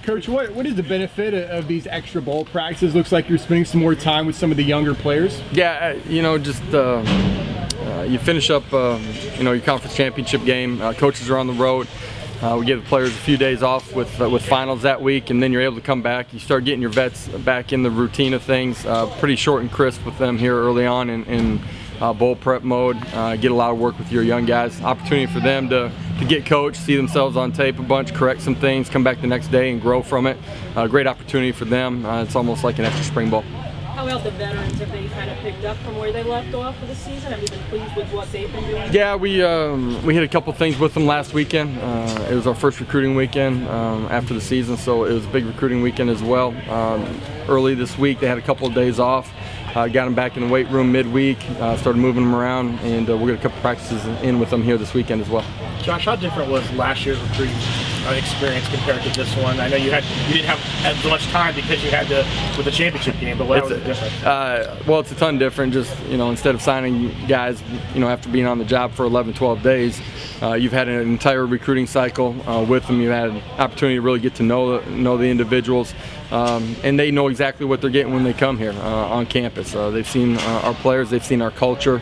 Coach, what is the benefit of these extra bowl practices? Looks like you're spending some more time with some of the younger players. Yeah, you know, just you finish up, you know, your conference championship game. Coaches are on the road. We give the players a few days off with finals that week, and then you're able to come back. You start getting your vets back in the routine of things. Pretty short and crisp with them here early on in bowl prep mode. Get a lot of work with your young guys. Opportunity for them to get coached, see themselves on tape a bunch, correct some things, come back the next day and grow from it. Great opportunity for them. It's almost like an extra spring ball. How about the veterans? Have they kind of picked up from where they left off for the season? Have you been pleased with what they've been doing? Yeah, we hit a couple things with them last weekend. It was our first recruiting weekend after the season, so it was a big recruiting weekend as well. Early this week, they had a couple of days off. Got them back in the weight room midweek, started moving them around, and we'll get a couple practices in with them here this weekend as well. Josh, how different was last year's recruiting experience compared to this one? I know you didn't have as much time because you had with the championship game, but what was the difference? Well, it's a ton different. Just, you know, instead of signing guys, you know, after being on the job for 11, 12 days, you've had an entire recruiting cycle with them. You've had an opportunity to really get to know the individuals, and they know exactly what they're getting when they come here on campus. They've seen our players, they've seen our culture.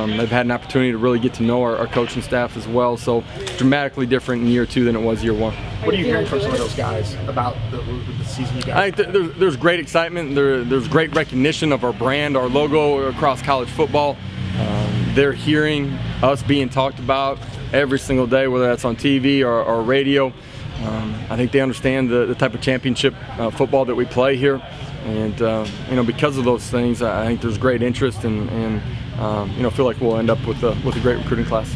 They've had an opportunity to really get to know our coaching staff as well. So dramatically different in year 2 than it was year 1. What are you hearing from some of those guys about the season you guys? I think there's great excitement. There's great recognition of our brand, our logo across college football. They're hearing us being talked about every single day, whether that's on TV or radio. I think they understand the type of championship football that we play here, and you know, because of those things, I think there's great interest, and you know, feel like we'll end up with a great recruiting class.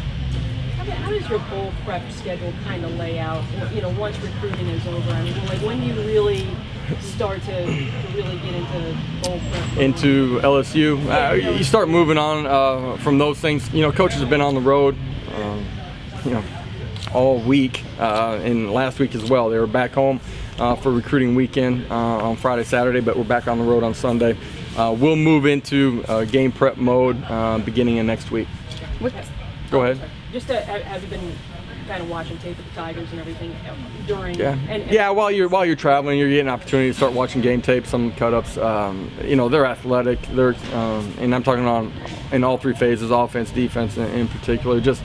How does your bowl prep schedule kind of lay out? You know, once recruiting is over, I mean, like when do you really start to really get into bowl prep? Into LSU, you start moving on from those things. You know, coaches have been on the road, you know, all week, and last week as well. They were back home for recruiting weekend on Friday, Saturday, but we're back on the road on Sunday. We'll move into game prep mode beginning of next week. Go ahead. Just have you been kind of watching tape of the Tigers and everything during? Yeah. Yeah. While you're traveling, you're getting an opportunity to start watching game tape, some cut-ups. You know, they're athletic. They're and I'm talking on in all 3 phases, offense, defense, in particular. Just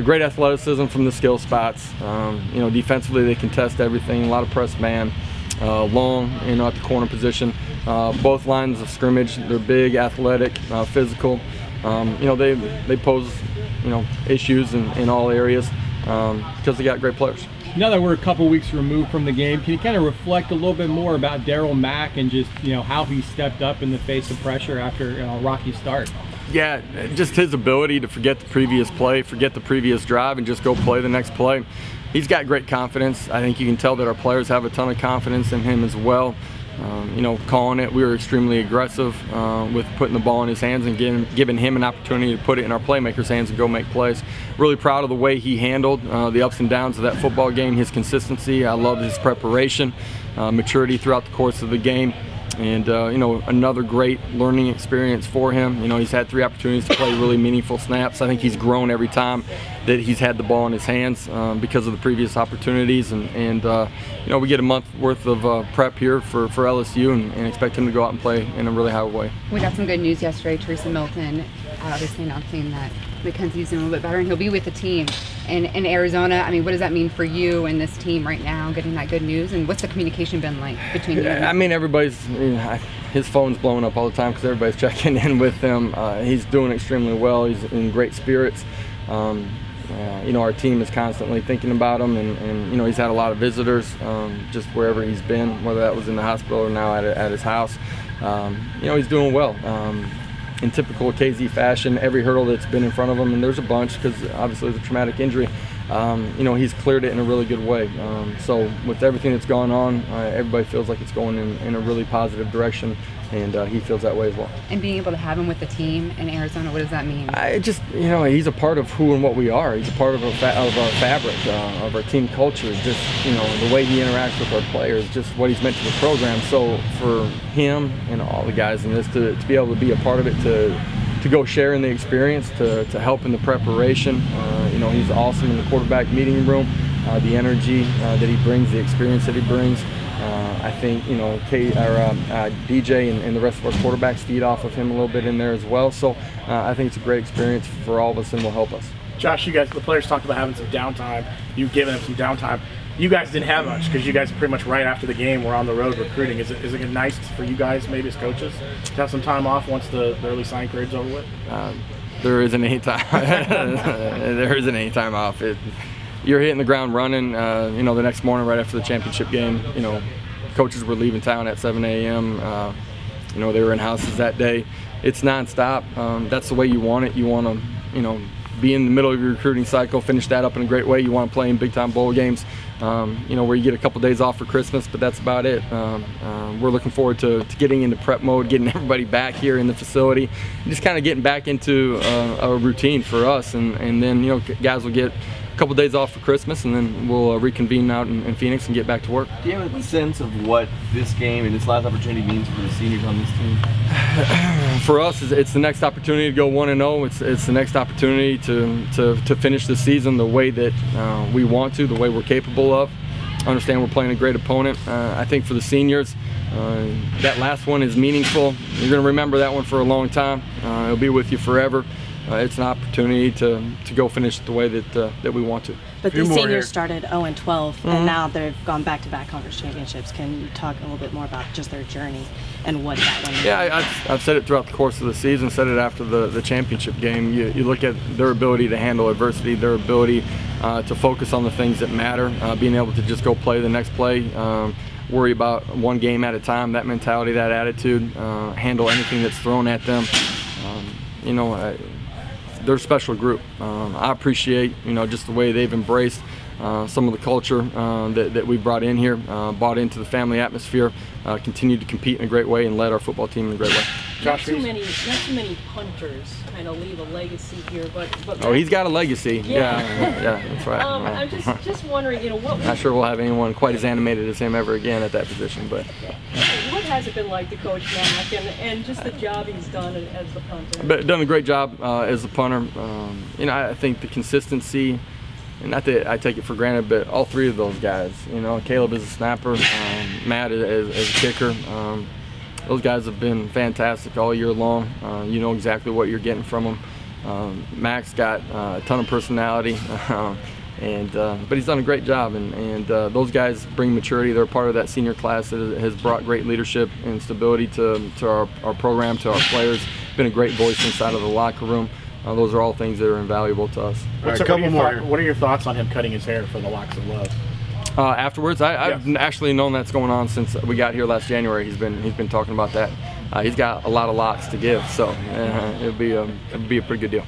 great athleticism from the skill spots. You know, defensively they can test everything. A lot of press man, long, you know, at the corner position. Both lines of scrimmage. They're big, athletic, physical. You know, they pose, you know, issues in all areas because they got great players. Now that we're a couple weeks removed from the game, can you kind of reflect a little bit more about Darryl Mack and just, you know, how he stepped up in the face of pressure after a rocky start? Yeah, just his ability to forget the previous play, forget the previous drive, and just go play the next play. He's got great confidence. I think you can tell that our players have a ton of confidence in him as well. You know, calling it, we were extremely aggressive with putting the ball in his hands and giving him an opportunity to put it in our playmakers' hands and go make plays. Really proud of the way he handled the ups and downs of that football game, his consistency. I love his preparation, maturity throughout the course of the game. And you know, another great learning experience for him. You know, he's had 3 opportunities to play really meaningful snaps. I think he's grown every time that he's had the ball in his hands because of the previous opportunities. And you know, we get a month worth of prep here for LSU and expect him to go out and play in a really high way. We got some good news yesterday. Teresa Milton obviously announcing that McKenzie's doing a little bit better and he'll be with the team in Arizona. I mean, what does that mean for you and this team right now, getting that good news? And what's the communication been like between you? I mean, everybody's, you know, his phone's blowing up all the time because everybody's checking in with him. He's doing extremely well. He's in great spirits. You know, our team is constantly thinking about him, and you know, he's had a lot of visitors just wherever he's been, whether that was in the hospital or now at his house. You know, he's doing well. In typical KZ fashion, every hurdle that's been in front of him, and there's a bunch because obviously it's a traumatic injury, you know, he's cleared it in a really good way. So with everything that's gone on, everybody feels like it's going in a really positive direction, and he feels that way as well. And being able to have him with the team in Arizona, what does that mean? You know, he's a part of who and what we are. He's a part of our fabric, of our team culture. Just, you know, the way he interacts with our players, just what he's meant to the program. So for him and all the guys in this to be able to be a part of it, to go share in the experience, to help in the preparation. You know, he's awesome in the quarterback meeting room. the energy that he brings, the experience that he brings. I think, you know, DJ and the rest of our quarterbacks feed off of him a little bit in there as well. So I think it's a great experience for all of us and will help us. Josh, you guys, the players talked about having some downtime. You've given them some downtime. You guys didn't have much because you guys pretty much right after the game were on the road recruiting. Is it nice for you guys, maybe as coaches, to have some time off once the early signing period's over with? There isn't any time. There isn't any time off. You're hitting the ground running. You know, the next morning right after the championship game, you know, coaches were leaving town at 7 a.m. You know, they were in houses that day. It's nonstop. That's the way you want it. You want to, you know, be in the middle of your recruiting cycle, finish that up in a great way. You want to play in big-time bowl games, you know, where you get a couple days off for Christmas, but that's about it. We're looking forward to getting into prep mode, getting everybody back here in the facility, and just kind of getting back into a routine for us. And then, you know, guys will get a couple days off for Christmas, and then we'll reconvene out in Phoenix and get back to work. Do you have a sense of what this game and this last opportunity means for the seniors on this team? For us, it's the next opportunity to go 1-0. It's the next opportunity to finish the season the way that we want to, the way we're capable of. I understand we're playing a great opponent. I think for the seniors, that last one is meaningful. You're going to remember that one for a long time. It'll be with you forever. It's an opportunity to go finish it the way that we want to. But these seniors started 0-12, and now they've gone back-to-back conference championships. Can you talk a little bit more about just their journey and what that one means? Yeah, I've said it throughout the course of the season, said it after the championship game. You look at their ability to handle adversity, their ability to focus on the things that matter, being able to just go play the next play, worry about one game at a time, that mentality, that attitude, handle anything that's thrown at them. You know, they're a special group. I appreciate, you know, just the way they've embraced some of the culture that we brought in here, bought into the family atmosphere, continued to compete in a great way, and led our football team in a great way. Not too many punters kind of leave a legacy here, but oh, he's got a legacy. Yeah, that's right. I'm just wondering, you know, not sure we'll have anyone quite as animated as him ever again at that position, but what has it been like to coach Mac and just the job he's done as the punter? But done a great job as the punter. You know, I think the consistency, and not that I take it for granted, but all three of those guys, you know, Caleb is a snapper, Matt as a kicker. Those guys have been fantastic all year long. You know exactly what you're getting from them. Mac's got a ton of personality, but he's done a great job. And those guys bring maturity. They're part of that senior class that has brought great leadership and stability to our program, to our players. Been a great voice inside of the locker room. Those are all things that are invaluable to us. What are your thoughts on him cutting his hair for the Locks of Love? Afterwards, I've actually known that's going on since we got here last January. He's been talking about that. He's got a lot of locks to give, so it'll be a pretty good deal.